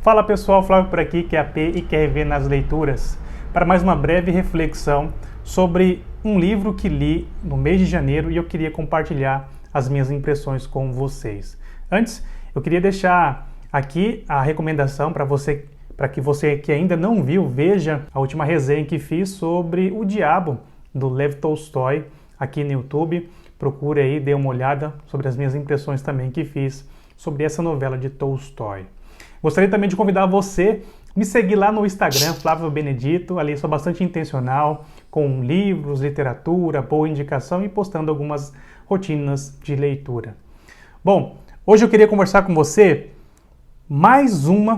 Fala pessoal, Flávio por aqui, QAP e QRV nas leituras, para mais uma breve reflexão sobre um livro que li no mês de janeiro e eu queria compartilhar as minhas impressões com vocês. Antes, eu queria deixar aqui a recomendação para que você que ainda não viu, veja a última resenha que fiz sobre O Diabo, do Lev Tolstói, aqui no YouTube. Procure aí, dê uma olhada sobre as minhas impressões também que fiz sobre essa novela de Tolstói. Gostaria também de convidar você a me seguir lá no Instagram, Flávio Benedito. Ali sou bastante intencional, com livros, literatura, boa indicação e postando algumas rotinas de leitura. Bom, hoje eu queria conversar com você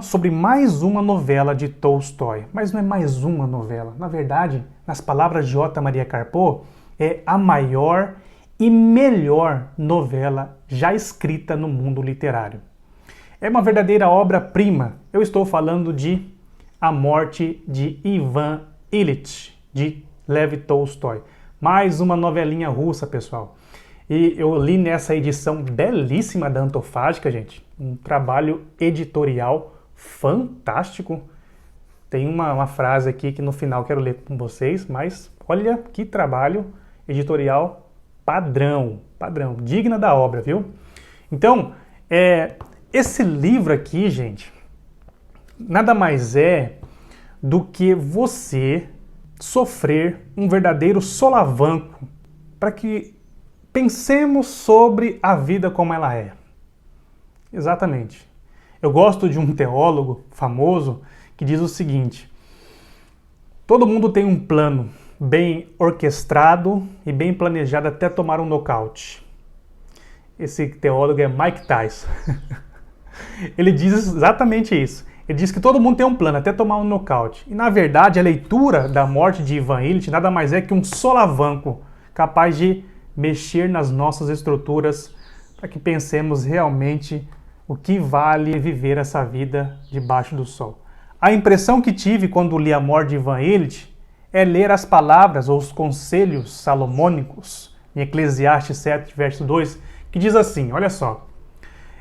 sobre mais uma novela de Tolstói. Mas não é mais uma novela. Na verdade, nas palavras de J. Maria Carpo, é a maior e melhor novela já escrita no mundo literário. É uma verdadeira obra-prima. Eu estou falando de A Morte de Ivan Ilitch, de Lev Tolstói. Mais uma novelinha russa, pessoal. E eu li nessa edição belíssima da Antofágica, gente. Um trabalho editorial fantástico. Tem uma frase aqui que no final quero ler com vocês, mas olha que trabalho editorial padrão, digna da obra, viu? Então, esse livro aqui, gente, nada mais é do que você sofrer um verdadeiro solavanco para que pensemos sobre a vida como ela é. Exatamente. Eu gosto de um teólogo famoso que diz o seguinte: todo mundo tem um plano bem orquestrado e bem planejado até tomar um nocaute. Esse teólogo é Mike Tyson. Ele diz exatamente isso. Ele diz que todo mundo tem um plano até tomar um nocaute. E na verdade a leitura da Morte de Ivan Ilitch nada mais é que um solavanco capaz de mexer nas nossas estruturas para que pensemos realmente o que vale viver essa vida debaixo do sol. A impressão que tive quando li A Morte de Ivan Ilitch é ler as palavras ou os conselhos salomônicos em Eclesiastes 7, verso 2, que diz assim, olha só: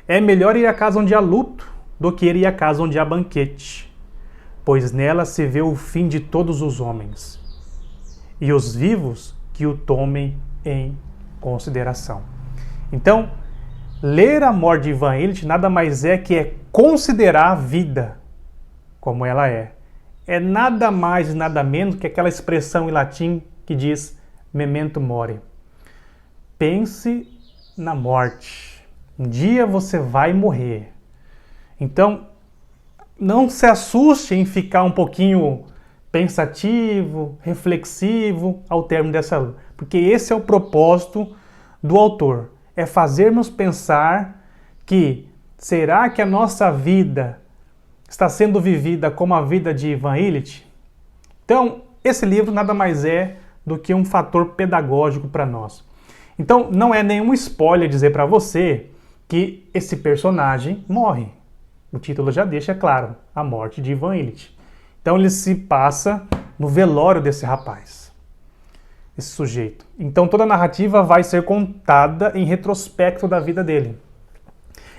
é melhor ir à casa onde há luto do que ir à casa onde há banquete, pois nela se vê o fim de todos os homens, e os vivos que o tomem em consideração. Então, ler A Morte de Ivan Ilitch nada mais é que considerar a vida como ela é. É nada mais e nada menos que aquela expressão em latim que diz memento mori. Pense na morte. Um dia você vai morrer. Então, não se assuste em ficar um pouquinho pensativo, reflexivo ao término dessa luta, porque esse é o propósito do autor, é fazermos pensar que será que a nossa vida está sendo vivida como a vida de Ivan Ilitch? Então, esse livro nada mais é do que um fator pedagógico para nós. Então, não é nenhum spoiler dizer para você que esse personagem morre. O título já deixa claro, A Morte de Ivan Ilitch. Então, ele se passa no velório desse rapaz, esse sujeito. Então, toda a narrativa vai ser contada em retrospecto da vida dele.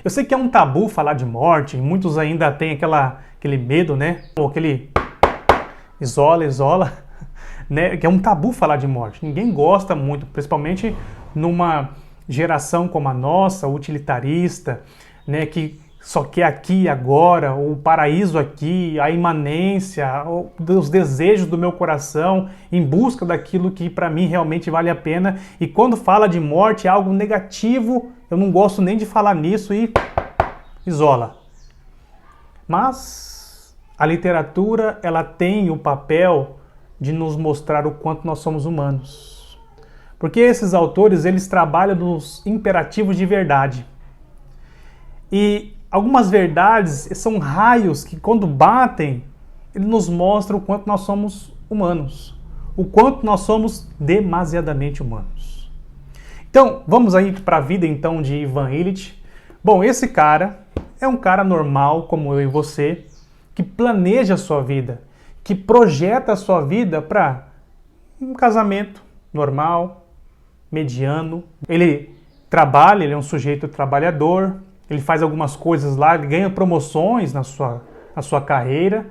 Eu sei que é um tabu falar de morte, muitos ainda têm aquele medo, né? Ou aquele isola, né? Que é um tabu falar de morte. Ninguém gosta muito, principalmente numa geração como a nossa, utilitarista, né? Que só quer aqui e agora, o paraíso aqui, a imanência, os desejos do meu coração, em busca daquilo que para mim realmente vale a pena. E quando fala de morte é algo negativo, eu não gosto nem de falar nisso e isola. Mas a literatura, ela tem o papel de nos mostrar o quanto nós somos humanos. Porque esses autores, eles trabalham nos imperativos de verdade. E algumas verdades são raios que, quando batem, eles nos mostram o quanto nós somos humanos, o quanto nós somos demasiadamente humanos. Então, vamos aí para a vida então de Ivan Ilitch. Bom, esse cara é um cara normal, como eu e você, que planeja a sua vida, que projeta a sua vida para um casamento normal, mediano. Ele trabalha, ele é um sujeito trabalhador, ele faz algumas coisas lá, ele ganha promoções a sua carreira,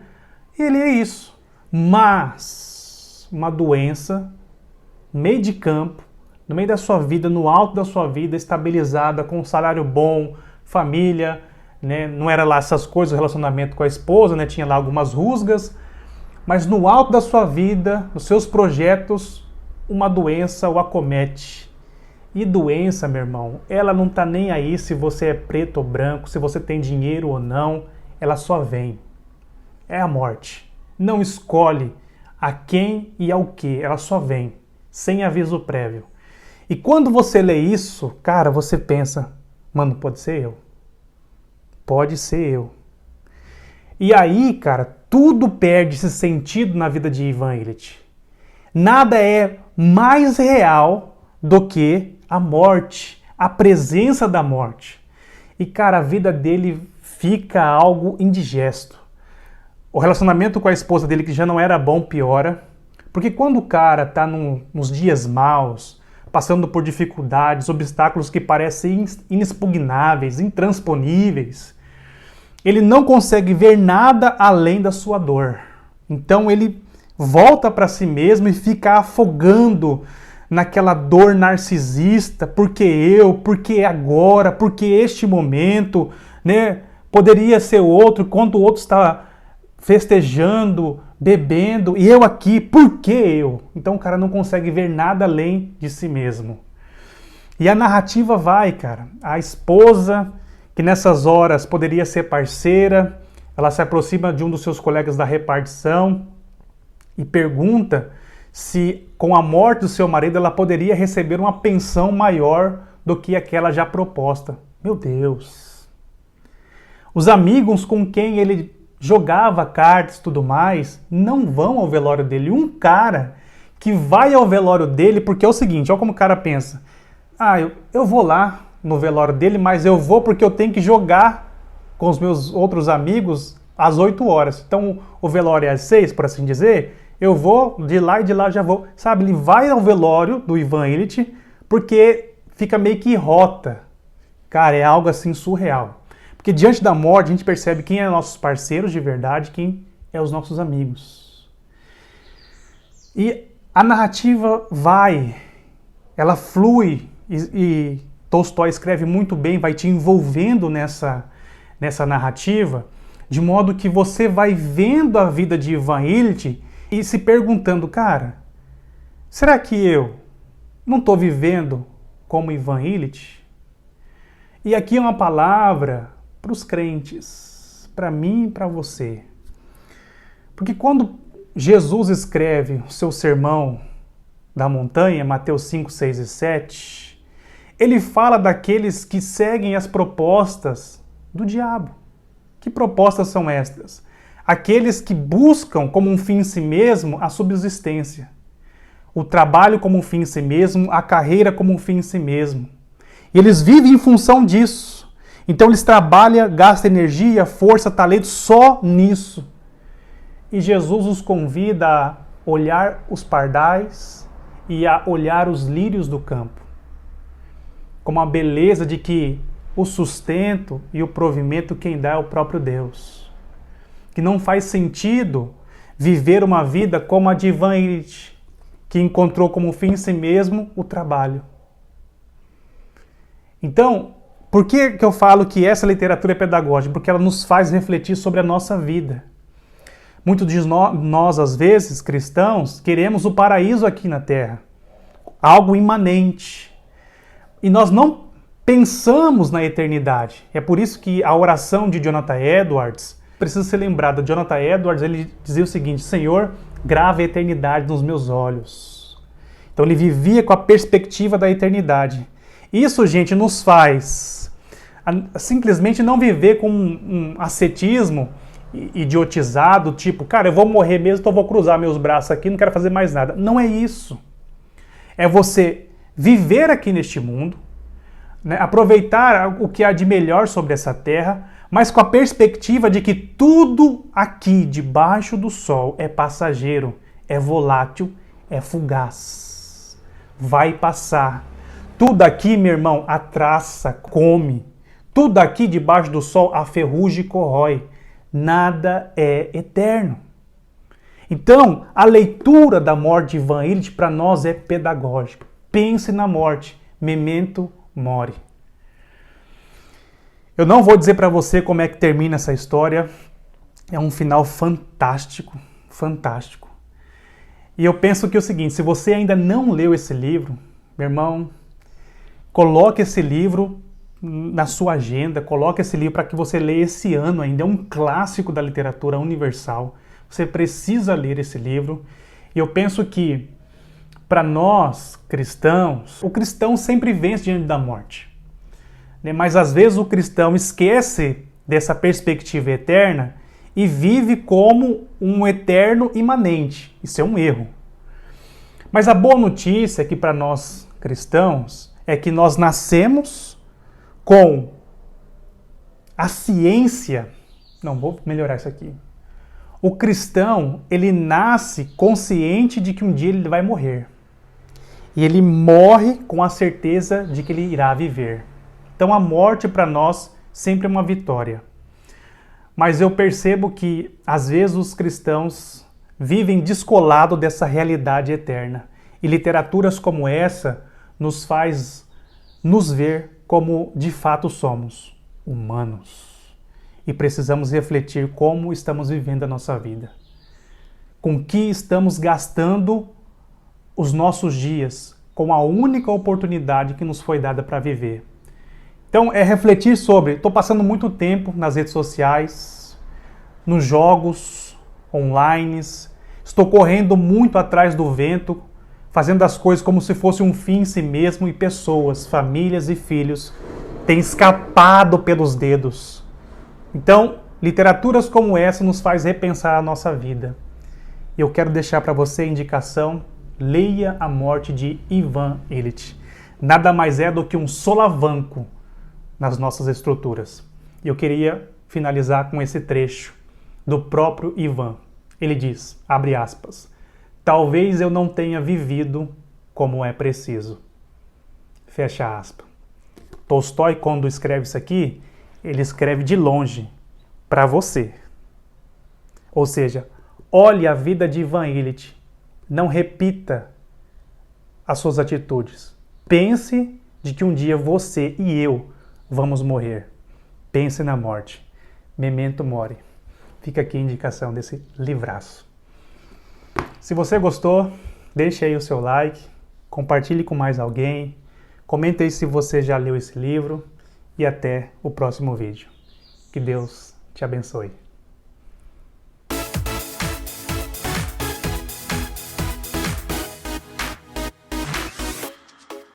ele é isso. Mas uma doença, no meio de campo, no meio da sua vida, no alto da sua vida, estabilizada, com um salário bom, família, né? Não era lá essas coisas, o relacionamento com a esposa, né? Tinha lá algumas rusgas, mas no alto da sua vida, nos seus projetos, uma doença o acomete. E doença, meu irmão, ela não tá nem aí se você é preto ou branco, se você tem dinheiro ou não, ela só vem. É a morte. Não escolhe a quem e ao que, ela só vem, sem aviso prévio. E quando você lê isso, cara, você pensa, mano, pode ser eu. Pode ser eu. E aí, cara, tudo perde esse sentido na vida de Ivan Illich. Nada é mais real do que a morte, a presença da morte. E, cara, a vida dele fica algo indigesto. O relacionamento com a esposa dele, que já não era bom, piora. Porque quando o cara tá nos dias maus, passando por dificuldades, obstáculos que parecem inexpugnáveis, intransponíveis, ele não consegue ver nada além da sua dor. Então ele volta para si mesmo e fica afogando naquela dor narcisista, porque agora, porque este momento, né? Poderia ser outro, quando o outro está festejando, bebendo, e eu aqui, por que eu? Então o cara não consegue ver nada além de si mesmo. E a narrativa vai, cara. A esposa, que nessas horas poderia ser parceira, ela se aproxima de um dos seus colegas da repartição e pergunta se com a morte do seu marido ela poderia receber uma pensão maior do que aquela já proposta. Meu Deus! Os amigos com quem ele jogava cartas e tudo mais, não vão ao velório dele. Um cara que vai ao velório dele, porque é o seguinte, olha como o cara pensa. Eu vou lá no velório dele, mas eu vou porque eu tenho que jogar com os meus outros amigos às 8 horas. Então o velório é às 6, por assim dizer, eu vou de lá e de lá já vou. Sabe, ele vai ao velório do Ivan Illich porque fica meio que rota. Cara, é algo assim surreal. Porque diante da morte a gente percebe quem é nossos parceiros de verdade, quem é os nossos amigos. E a narrativa vai, ela flui e Tolstói escreve muito bem, vai te envolvendo nessa narrativa, de modo que você vai vendo a vida de Ivan Illich e se perguntando, cara, será que eu não estou vivendo como Ivan Illich? E aqui é uma palavra para os crentes, para mim e para você. Porque quando Jesus escreve o seu sermão da montanha, Mateus 5, 6 e 7, ele fala daqueles que seguem as propostas do diabo. Que propostas são estas? Aqueles que buscam como um fim em si mesmo a subsistência. O trabalho como um fim em si mesmo, a carreira como um fim em si mesmo. E eles vivem em função disso. Então eles trabalham, gastam energia, força, talento só nisso. E Jesus os convida a olhar os pardais e a olhar os lírios do campo. Como a beleza de que o sustento e o provimento quem dá é o próprio Deus. Que não faz sentido viver uma vida como a de Ivan Illich, que encontrou como fim em si mesmo o trabalho. Então, por que eu falo que essa literatura é pedagógica? Porque ela nos faz refletir sobre a nossa vida. Muitos de nós, às vezes, cristãos, queremos o paraíso aqui na Terra. Algo imanente. E nós não pensamos na eternidade. É por isso que a oração de Jonathan Edwards precisa ser lembrada. Jonathan Edwards, ele dizia o seguinte: Senhor, grava a eternidade nos meus olhos. Então ele vivia com a perspectiva da eternidade. Isso, gente, nos faz simplesmente não viver com um ascetismo idiotizado, tipo, cara, eu vou morrer mesmo, então eu vou cruzar meus braços aqui, não quero fazer mais nada. Não é isso. É você viver aqui neste mundo, né, aproveitar o que há de melhor sobre essa terra, mas com a perspectiva de que tudo aqui debaixo do sol é passageiro, é volátil, é fugaz. Vai passar. Tudo aqui, meu irmão, a traça come. Tudo aqui debaixo do sol a ferrugem corrói. Nada é eterno. Então, a leitura da morte de Ivan Illich para nós é pedagógica. Pense na morte, memento mori. Eu não vou dizer para você como é que termina essa história. É um final fantástico, fantástico. E eu penso que é o seguinte, se você ainda não leu esse livro, meu irmão, coloque esse livro na sua agenda, coloque esse livro para que você leia esse ano ainda. É um clássico da literatura universal. Você precisa ler esse livro. E eu penso que, para nós cristãos, o cristão sempre vence diante da morte. Mas às vezes o cristão esquece dessa perspectiva eterna e vive como um eterno imanente. Isso é um erro. Mas a boa notícia é que para nós cristãos é que nós nascemos com a ciência. Não, vou melhorar isso aqui. O cristão, ele nasce consciente de que um dia ele vai morrer. E ele morre com a certeza de que ele irá viver. Então a morte para nós sempre é uma vitória. Mas eu percebo que às vezes os cristãos vivem descolado dessa realidade eterna. E literaturas como essa nos faz nos ver como de fato somos, humanos. E precisamos refletir como estamos vivendo a nossa vida. Com que estamos gastando os nossos dias com a única oportunidade que nos foi dada para viver. Então é refletir sobre, estou passando muito tempo nas redes sociais, nos jogos online, estou correndo muito atrás do vento, fazendo as coisas como se fosse um fim em si mesmo e pessoas, famílias e filhos têm escapado pelos dedos. Então, literaturas como essa nos faz repensar a nossa vida. Eu quero deixar para você a indicação, leia A Morte de Ivan Illich. Nada mais é do que um solavanco nas nossas estruturas. E eu queria finalizar com esse trecho do próprio Ivan. Ele diz, abre aspas, talvez eu não tenha vivido como é preciso. Fecha aspas. Tolstói, quando escreve isso aqui, ele escreve de longe, para você. Ou seja, olhe a vida de Ivan Illich, não repita as suas atitudes. Pense de que um dia você e eu vamos morrer. Pense na morte. Memento mori. Fica aqui a indicação desse livraço. Se você gostou, deixe aí o seu like, compartilhe com mais alguém, comente aí se você já leu esse livro e até o próximo vídeo. Que Deus te abençoe.